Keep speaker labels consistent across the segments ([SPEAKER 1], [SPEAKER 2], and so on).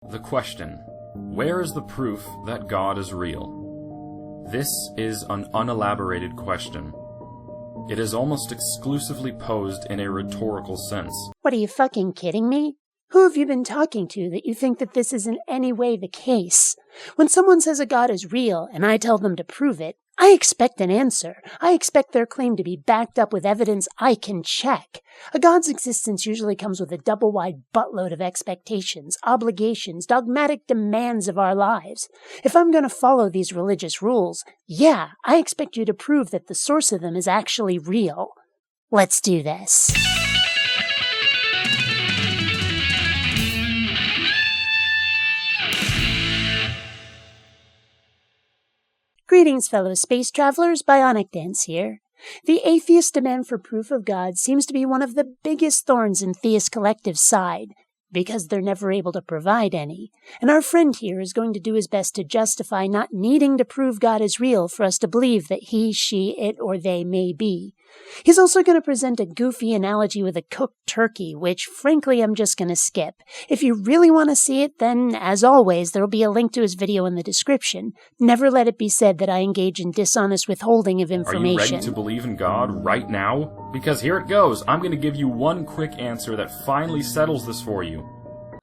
[SPEAKER 1] The question, where is the proof that God is real? This is an unelaborated question. It is almost exclusively posed in a rhetorical sense.
[SPEAKER 2] What, are you fucking kidding me? Who have you been talking to that you think that this is in any way the case? When someone says a God is real and I tell them to prove it, I expect an answer. I expect their claim to be backed up with evidence I can check. A God's existence usually comes with a double-wide buttload of expectations, obligations, dogmatic demands of our lives. If I'm going to follow these religious rules, yeah, I expect you to prove that the source of them is actually real. Let's do this. Greetings, fellow space travelers. BionicDance here. The atheist demand for proof of God seems to be one of the biggest thorns in Theist Collective's side, because they're never able to provide any. And our friend here is going to do his best to justify not needing to prove God is real for us to believe that he, she, it, or they may be. He's also going to present a goofy analogy with a cooked turkey, which, frankly, I'm just going to skip. If you really want to see it, then, as always, there will be a link to his video in the description. Never let it be said that I engage in dishonest withholding of information.
[SPEAKER 1] Are you ready to believe in God right now? Because here it goes. I'm going to give you one quick answer that finally settles this for you.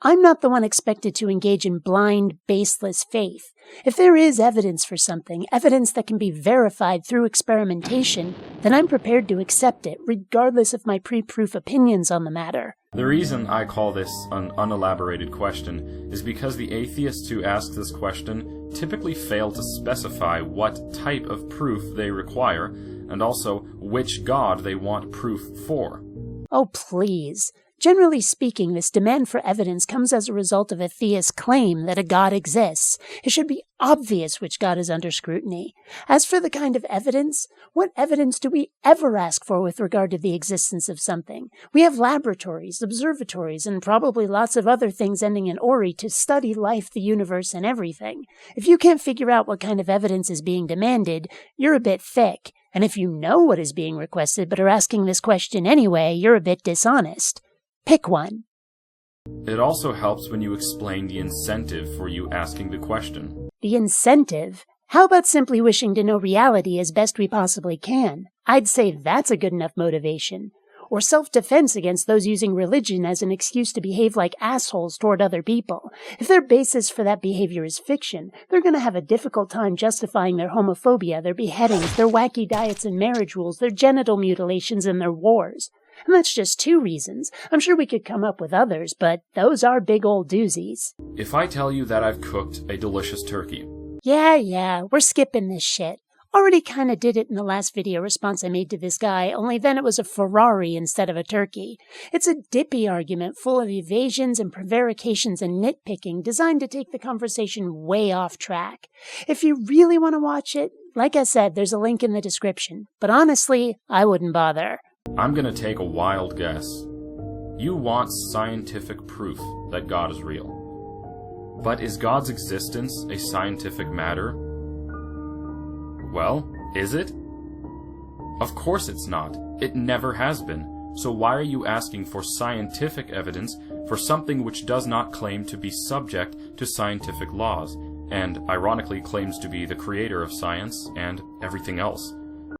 [SPEAKER 2] I'm not the one expected to engage in blind, baseless faith. If there is evidence for something, evidence that can be verified through experimentation, then I'm prepared to accept it, regardless of my pre-proof opinions on the matter.
[SPEAKER 1] The reason I call this an unelaborated question is because the atheists who ask this question typically fail to specify what type of proof they require, and also which God they want proof for.
[SPEAKER 2] Oh, please. Generally speaking, this demand for evidence comes as a result of a theist's claim that a God exists. It should be obvious which God is under scrutiny. As for the kind of evidence, what evidence do we ever ask for with regard to the existence of something? We have laboratories, observatories, and probably lots of other things ending in "ori" to study life, the universe, and everything. If you can't figure out what kind of evidence is being demanded, you're a bit thick. And if you know what is being requested but are asking this question anyway, you're a bit dishonest. Pick one.
[SPEAKER 1] It also helps when you explain the incentive for you asking the question.
[SPEAKER 2] The incentive? How about simply wishing to know reality as best we possibly can? I'd say that's a good enough motivation. Or self-defense against those using religion as an excuse to behave like assholes toward other people. If their basis for that behavior is fiction, they're going to have a difficult time justifying their homophobia, their beheadings, their wacky diets and marriage rules, their genital mutilations, and their wars. And that's just 2 reasons. I'm sure we could come up with others, but those are big old doozies.
[SPEAKER 1] If I tell you that I've cooked a delicious turkey.
[SPEAKER 2] Yeah, we're skipping this shit. Already kinda did it in the last video response I made to this guy, only then it was a Ferrari instead of a turkey. It's a dippy argument full of evasions and prevarications and nitpicking designed to take the conversation way off track. If you really want to watch it, like I said, there's a link in the description. But honestly, I wouldn't bother.
[SPEAKER 1] I'm gonna take a wild guess. You want scientific proof that God is real. But is God's existence a scientific matter? Well, is it? Of course it's not. It never has been. So why are you asking for scientific evidence for something which does not claim to be subject to scientific laws, and ironically claims to be the creator of science and everything else?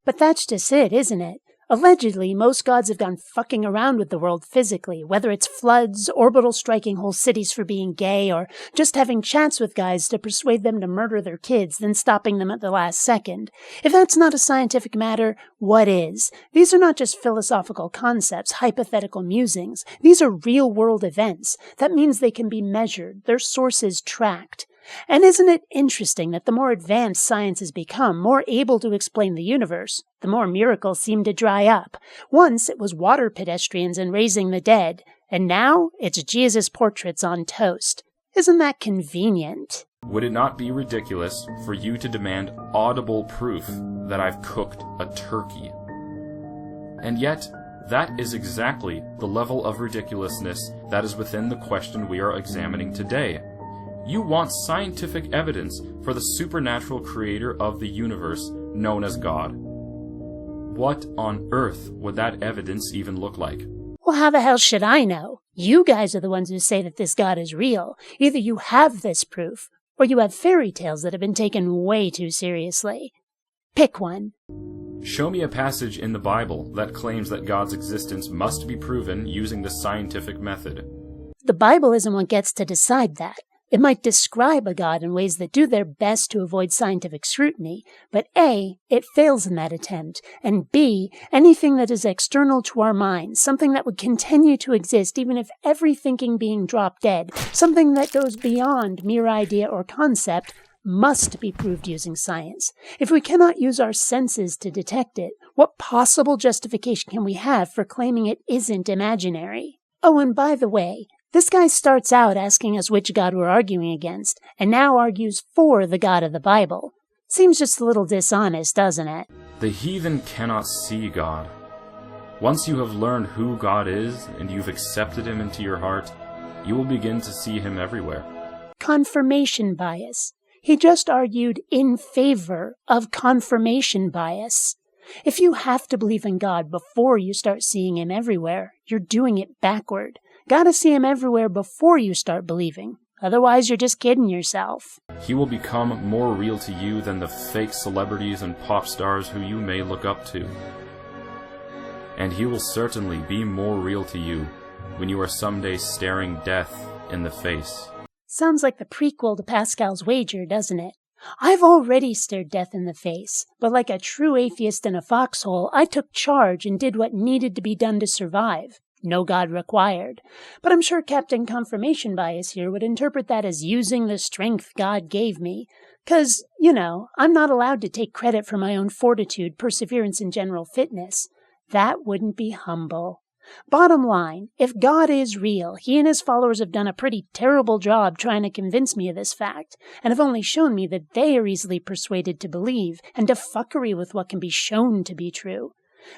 [SPEAKER 2] But that's just it, isn't it? Allegedly, most gods have gone fucking around with the world physically, whether it's floods, orbital striking whole cities for being gay, or just having chats with guys to persuade them to murder their kids, then stopping them at the last second. If that's not a scientific matter, what is? These are not just philosophical concepts, hypothetical musings. These are real-world events. That means they can be measured, their sources tracked. And isn't it interesting that the more advanced science has become, more able to explain the universe, the more miracles seem to dry up? Once it was water pedestrians and raising the dead, and now it's Jesus portraits on toast. Isn't that convenient?
[SPEAKER 1] Would it not be ridiculous for you to demand audible proof that I've cooked a turkey? And yet, that is exactly the level of ridiculousness that is within the question we are examining today. You want scientific evidence for the supernatural creator of the universe known as God. What on earth would that evidence even look like?
[SPEAKER 2] Well, how the hell should I know? You guys are the ones who say that this God is real. Either you have this proof, or you have fairy tales that have been taken way too seriously. Pick one.
[SPEAKER 1] Show me a passage in the Bible that claims that God's existence must be proven using the scientific method.
[SPEAKER 2] The Bible isn't what gets to decide that. It might describe a God in ways that do their best to avoid scientific scrutiny, but A, it fails in that attempt, and B, anything that is external to our minds, something that would continue to exist even if every thinking being dropped dead, something that goes beyond mere idea or concept, must be proved using science. If we cannot use our senses to detect it, what possible justification can we have for claiming it isn't imaginary? Oh, and by the way, this guy starts out asking us which God we're arguing against, and now argues for the God of the Bible. Seems just a little dishonest, doesn't it?
[SPEAKER 1] The heathen cannot see God. Once you have learned who God is and you've accepted him into your heart, you will begin to see him everywhere.
[SPEAKER 2] Confirmation bias. He just argued in favor of confirmation bias. If you have to believe in God before you start seeing him everywhere, you're doing it backward. Gotta see him everywhere before you start believing. Otherwise, you're just kidding yourself.
[SPEAKER 1] He will become more real to you than the fake celebrities and pop stars who you may look up to. And he will certainly be more real to you when you are someday staring death in the face.
[SPEAKER 2] Sounds like the prequel to Pascal's Wager, doesn't it? I've already stared death in the face, but like a true atheist in a foxhole, I took charge and did what needed to be done to survive. No God required. But I'm sure Captain Confirmation Bias here would interpret that as using the strength God gave me. 'Cause, I'm not allowed to take credit for my own fortitude, perseverance, and general fitness. That wouldn't be humble. Bottom line, if God is real, he and his followers have done a pretty terrible job trying to convince me of this fact, and have only shown me that they are easily persuaded to believe, and to fuckery with what can be shown to be true.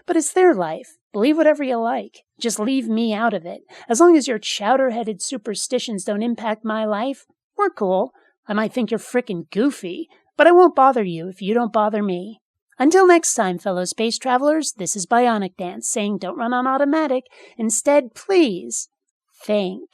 [SPEAKER 2] But it's their life. Believe whatever you like. Just leave me out of it. As long as your chowder-headed superstitions don't impact my life, we're cool. I might think you're frickin' goofy, but I won't bother you if you don't bother me. Until next time, fellow space travelers, this is BionicDance saying don't run on automatic. Instead, please, think.